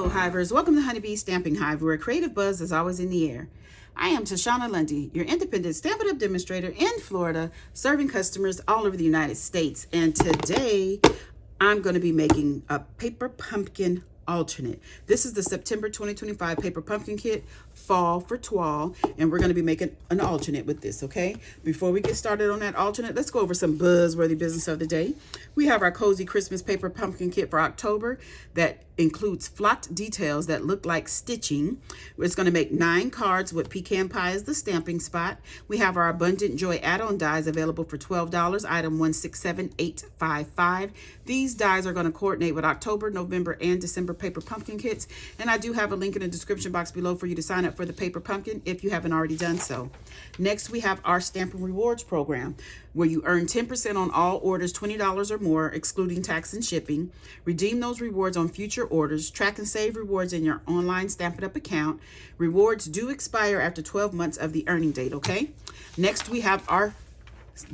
Hello, Hivers. Welcome to Honeybee Stamping Hive, where creative buzz is always in the air. I am Tashana Lundy, your independent Stampin' Up demonstrator in Florida, serving customers all over the United States. And today, I'm going to be making a paper pumpkin alternate. This is the September 2025 paper pumpkin kit, fall for Toile, and we're going to be making an alternate with this, okay? Before we get started on that alternate, let's go over some buzzworthy business of the day. We have our cozy Christmas paper pumpkin kit for October that includes flocked details that look like stitching. It's going to make 9 cards with pecan pie as the stamping spot. We have our Abundant Joy add-on dies available for $12, item 167855. These dies are going to coordinate with October, November, and December paper pumpkin kits. And I do have a link in the description box below for you to sign up for the paper pumpkin if you haven't already done so. Next, we have our Stampin' Rewards program, where you earn 10% on all orders $20 or more, excluding tax and shipping. Redeem those rewards on future orders. Track and save rewards in your online Stampin' Up account. Rewards do expire after 12 months of the earning date, okay? Next, we have our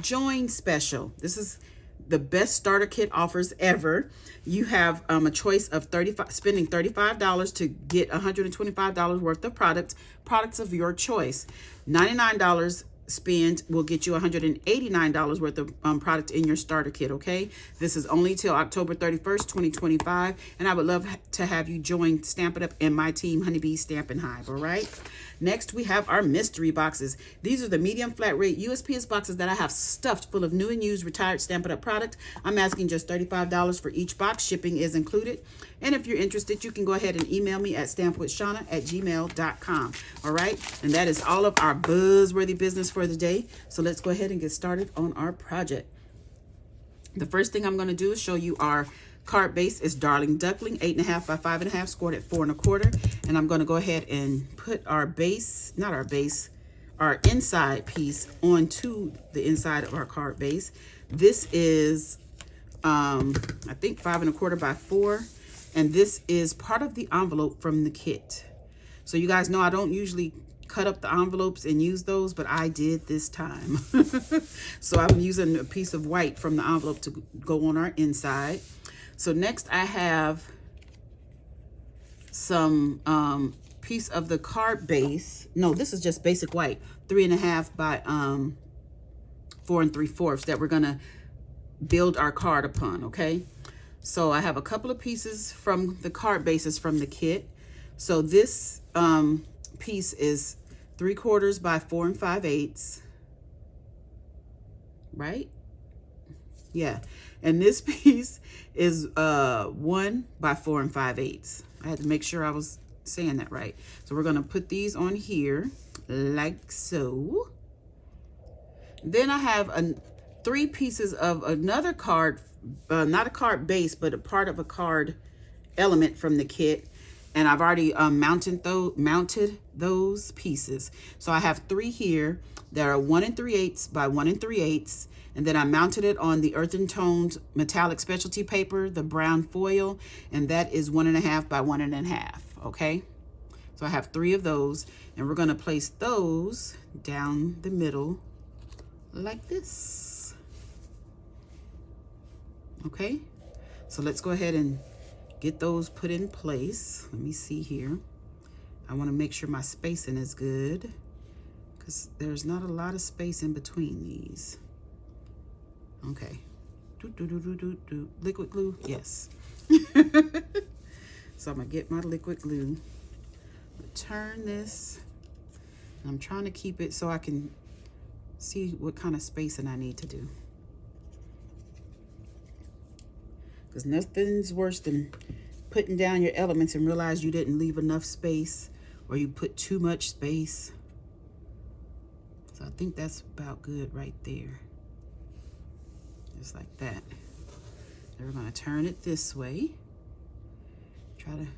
Join Special. This is the best starter kit offers ever. You have a choice of spending $35 to get $125 worth of products of your choice. $99 spend will get you $189 worth of product in your starter kit, okay? This is only till October 31st, 2025, and I would love to have you join Stampin' Up and my team, Honeybee Stampin' Hive, all right? Next, we have our mystery boxes. These are the medium flat rate USPS boxes that I have stuffed full of new and used retired Stampin' Up product. I'm asking just $35 for each box. Shipping is included. And if you're interested, you can go ahead and email me at stampwithshana@gmail.com. All right? And that is all of our buzzworthy business for the day. So let's go ahead and get started on our project. The first thing I'm going to do is show you our card base. Is Darling Duckling, 8.5 by 5.5, scored at 4 1/4. And I'm going to go ahead and put our base, not our base, our inside piece onto the inside of our card base. This is, I think 5 1/4 by 4. And this is part of the envelope from the kit. So you guys know I don't usually cut up the envelopes and use those, but I did this time. So I'm using a piece of white from the envelope to go on our inside. So next I have some piece of the card base. No, this is just basic white, 3.5 by 4 3/4 that we're gonna build our card upon, okay? So I have a couple of pieces from the card bases from the kit. So this piece is 3/4 by 4 5/8, right? Yeah. And this piece is 1 by 4 5/8. I had to make sure I was saying that right. So we're gonna put these on here like so. Then I have 3 pieces of another card, not a card base, but a part of a card element from the kit. And I've already mounted those pieces. So I have 3 here that are 1 3/8 by 1 3/8. And then I mounted it on the earthen toned metallic specialty paper, the brown foil, and that is 1.5 by 1.5, okay? So I have 3 of those, and we're gonna place those down the middle like this. Okay, so let's go ahead and get those put in place. Let me see here. I want to make sure my spacing is good because there's not a lot of space in between these. Okay. Liquid glue? Yes. So I'm going to get my liquid glue. Turn this. I'm trying to keep it so I can see what kind of spacing I need to do. Because nothing's worse than putting down your elements and realize you didn't leave enough space or you put too much space. So I think that's about good right there. Just like that. Then we're going to turn it this way. Try to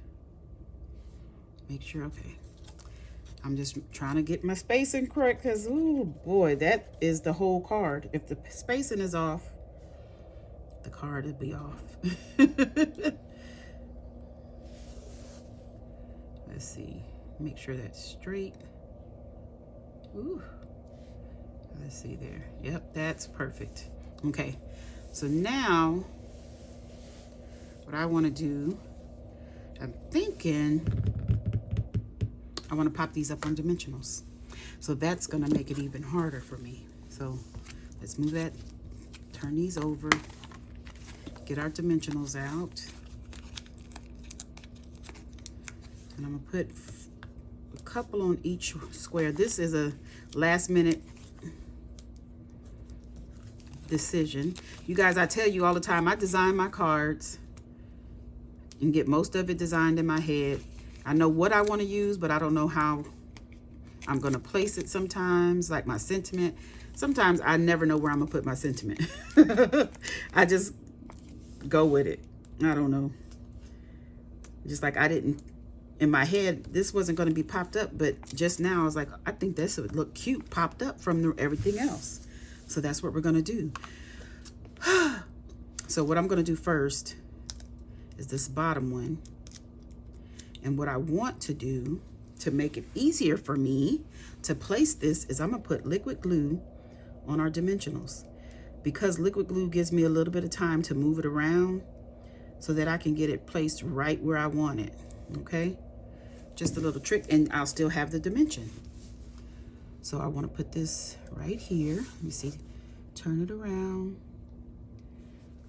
make sure, okay. I'm just trying to get my spacing correct because, oh boy, that is the whole card. If the spacing is off, the card would be off. Let's see. Make sure that's straight. Ooh. Let's see there. Yep, that's perfect. Okay. So now what I want to do, I'm thinking I want to pop these up on dimensionals. So that's going to make it even harder for me. So let's move that, turn these over, get our dimensionals out. And I'm going to put a couple on each square. This is a last minute decision. You guys, I tell you all the time, I design my cards and get most of it designed in my head. I know what I want to use, but I don't know how I'm going to place it sometimes, like my sentiment. Sometimes I never know where I'm going to put my sentiment. I just go with it. I don't know. Just like I didn't, in my head, this wasn't going to be popped up, but just now I was like, I think this would look cute popped up from everything else. So that's what we're going to do. So what I'm going to do first is this bottom one. And what I want to do to make it easier for me to place this is I'm going to put liquid glue on our dimensionals, because liquid glue gives me a little bit of time to move it around so that I can get it placed right where I want it. Okay? Just a little trick, and I'll still have the dimension. So I want to put this right here. Let me see. Turn it around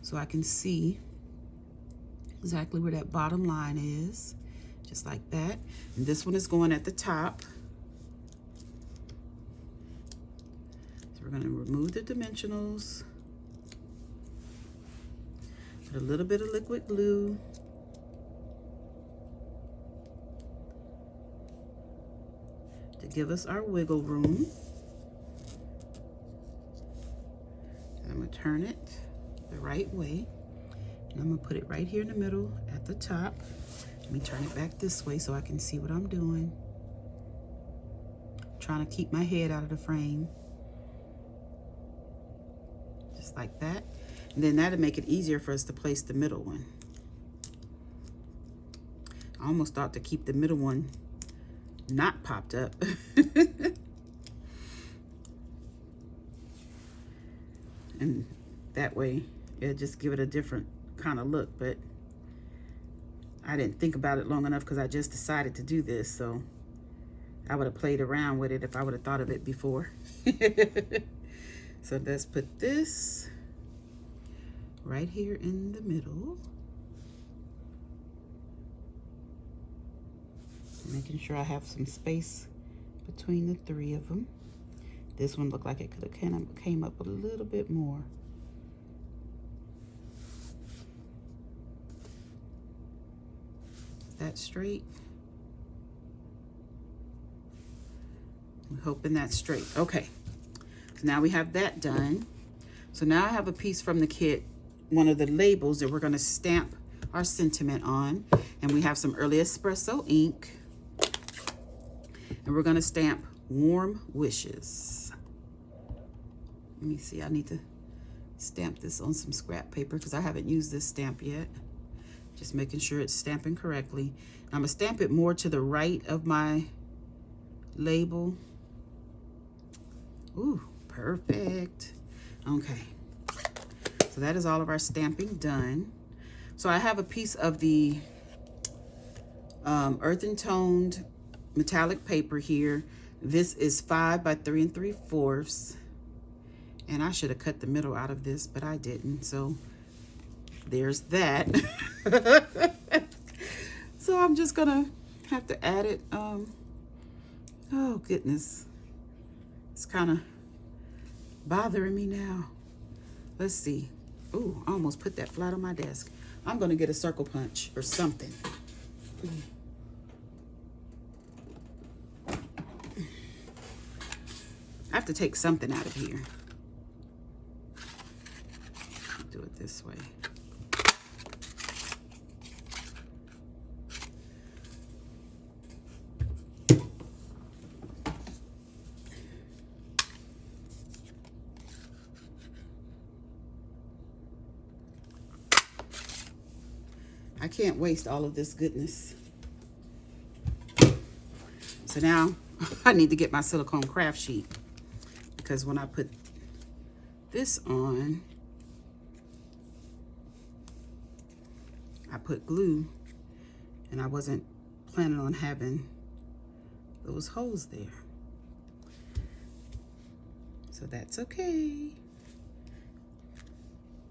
so I can see exactly where that bottom line is. Just like that. And this one is going at the top. So we're going to remove the dimensionals. Put a little bit of liquid glue. To give us our wiggle room. I'm going to turn it the right way. And I'm going to put it right here in the middle at the top. Let me turn it back this way so I can see what I'm doing. Trying to keep my head out of the frame. Just like that. And then that'll make it easier for us to place the middle one. I almost thought to keep the middle one not popped up. And that way it'll just give it a different kind of look, but I didn't think about it long enough because I just decided to do this, so I would have played around with it if I would have thought of it before. So let's put this right here in the middle. Making sure I have some space between the three of them. This one looked like it could have kind of came up a little bit more. Is that straight? I'm hoping that's straight. Okay, so now we have that done. So now I have a piece from the kit, one of the labels that we're going to stamp our sentiment on. And we have some early espresso ink. And we're going to stamp warm wishes. Let me see, I need to stamp this on some scrap paper because I haven't used this stamp yet. Just making sure it's stamping correctly. I'm going to stamp it more to the right of my label. Ooh, perfect. Okay. So that is all of our stamping done. So I have a piece of the earth and toned metallic paper here. This is 5 by 3 3/4. And I should have cut the middle out of this, but I didn't. So there's that. So I'm just gonna have to add it. Oh goodness. It's kind of bothering me now. Let's see. Ooh, I almost put that flat on my desk. I'm gonna get a circle punch or something. I have to take something out of here. Do it this way. I can't waste all of this goodness. So now I need to get my silicone craft sheet, because when I put this on, I put glue And I wasn't planning on having those holes there. So that's okay.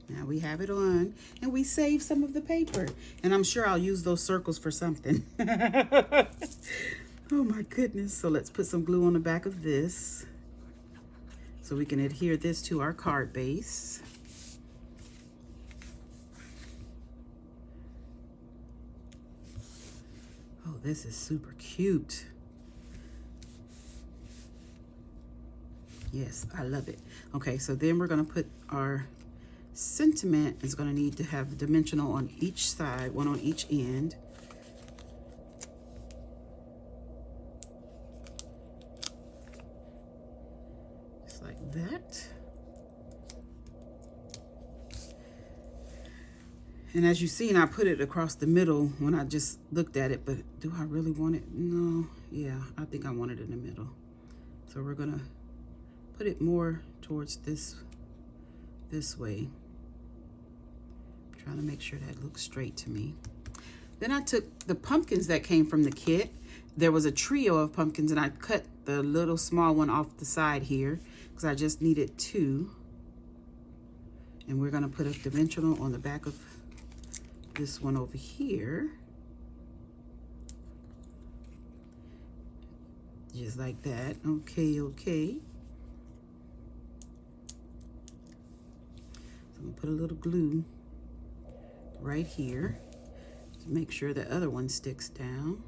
Now we have it on, and we save some of the paper. And I'm sure I'll use those circles for something. Oh my goodness. So let's put some glue on the back of this so we can adhere this to our card base. Oh, this is super cute. Yes, I love it. Okay, so then we're gonna put our sentiment. Is gonna need to have dimensional on each side, one on each end. Just like that. And as you've seen, I put it across the middle when I just looked at it, but do I really want it? No, yeah, I think I want it in the middle. So we're gonna put it more towards this way. I'm trying to make sure that looks straight to me. Then I took the pumpkins that came from the kit. There was a trio of pumpkins, and I cut the little small one off the side here because I just needed 2. And we're gonna put a dimensional on the back of this one over here. Just like that. Okay, okay. So I'm gonna put a little glue right here to make sure the other one sticks down.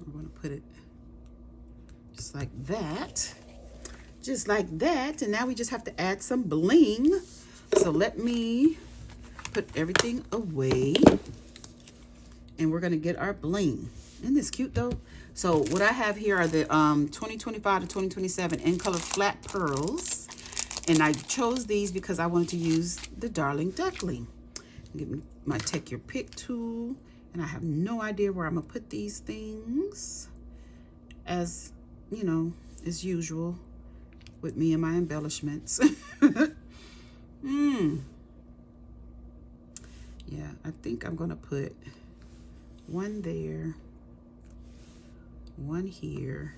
We're gonna put it just like that. Just like that. And now we just have to add some bling. So let me put everything away, and we're gonna get our bling. Isn't this cute though? So what I have here are the 2025 to 2027 in color flat pearls, and I chose these because I wanted to use the Darling Duckling. Get me my Take Your Pick tool, and I have no idea where I'm gonna put these things, as you know, as usual with me and my embellishments. Yeah, I think I'm gonna put one there, one here,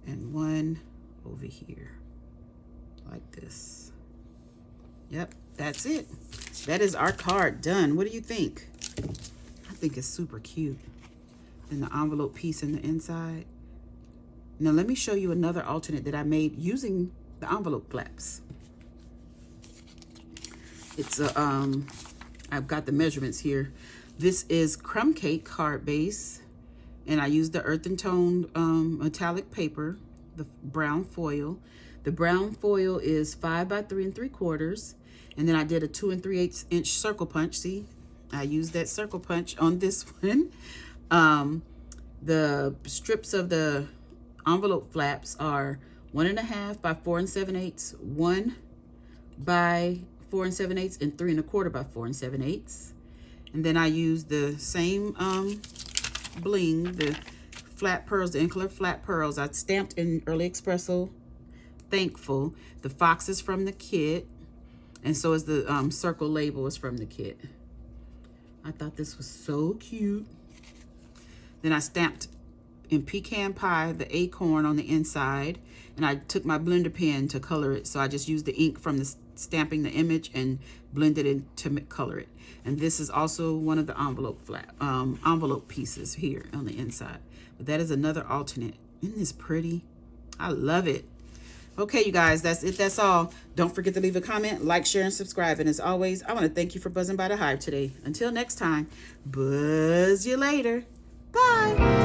and one over here, like this. Yep, that's it. That is our card done. What do you think? I think it's super cute. And the envelope piece in the inside. Now let me show you another alternate that I made using the envelope flaps. It's a I've got the measurements here. This is crumb cake card base, and I used the earth and tone metallic paper, the brown foil. The brown foil is 5 by 3 3/4, and then I did a 2 3/8 inch circle punch. See, I used that circle punch on this one. The strips of the envelope flaps are 1.5 by 4 7/8, 1 by 4 7/8, and 3 1/4 by 4 7/8. And then I used the same bling, the flat pearls, the in color flat pearls. I stamped in Early Espresso Thankful. The fox is from the kit, and so is the circle label is from the kit. I thought this was so cute. Then I stamped in pecan pie the acorn on the inside, and I took my blender pen to color it. So I just used the ink from the stamping the image and blended it to color it. And this is also one of the envelope pieces here on the inside. But that is another alternate. Isn't this pretty? I love it. Okay, you guys, that's it. That's all. Don't forget to leave a comment, like, share, and subscribe. And as always, I want to thank you for buzzing by the hive today. Until next time, buzz you later. Bye.